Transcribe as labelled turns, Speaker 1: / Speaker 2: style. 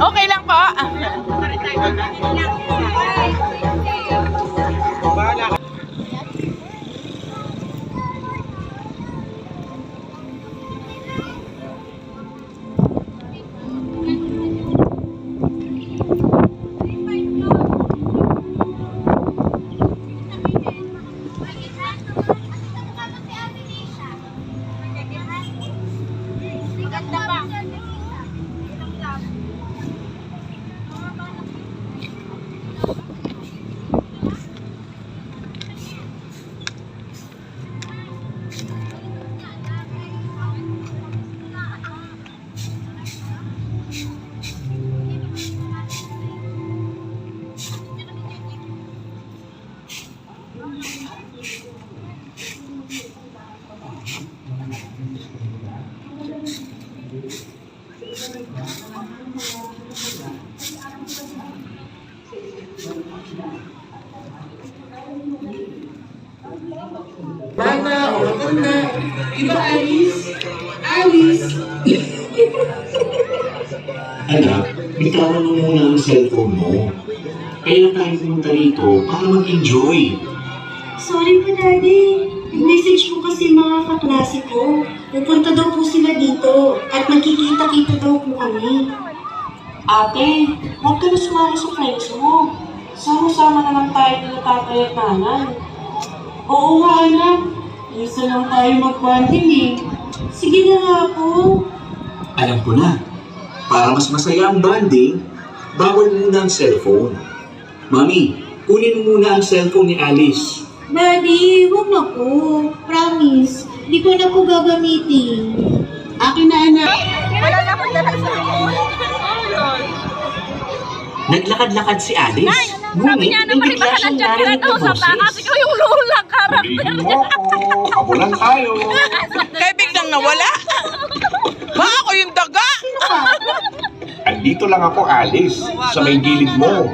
Speaker 1: Okay lang po.
Speaker 2: Bata o matanda, iba Alice? Alice!
Speaker 3: Anak, bitawan mo muna ang cellphone mo. Kaya tayo pumunta rito para mag-enjoy.
Speaker 4: Sorry po, Daddy. Nag-message po kasi mga kaklase ko. Pupunta daw po sila dito at magkikita-kita daw po kami.
Speaker 2: Ate, huwag ka na sumama sa friends mo. Sama-sama naman tayo nila tatay at nanay. Oo nga, anak. Isa lang tayo mag-bonding eh.
Speaker 4: Sige na nga po.
Speaker 3: Alam ko na, para mas masaya ang bonding, bawal muna ang cellphone. Mami, kunin mo muna ang cellphone ni Alice.
Speaker 4: Daddy, huwag na po. Promise, di ko na po gagamitin.
Speaker 2: Akin na, anak.
Speaker 1: Wala na akong dala sa
Speaker 3: Naglakad-lakad si Alice.
Speaker 1: sabi niya na
Speaker 3: bigla
Speaker 1: mariba ka
Speaker 3: siyang
Speaker 1: nandiyan ka na
Speaker 3: narinig na
Speaker 1: kausap kasi ko yung lulang karakter.
Speaker 5: mo ako. Kabulan tayo.
Speaker 1: Kaya biglang nawala. Ba ako yung daga?
Speaker 5: Andito lang ako, Alice. Sa may gilid mo.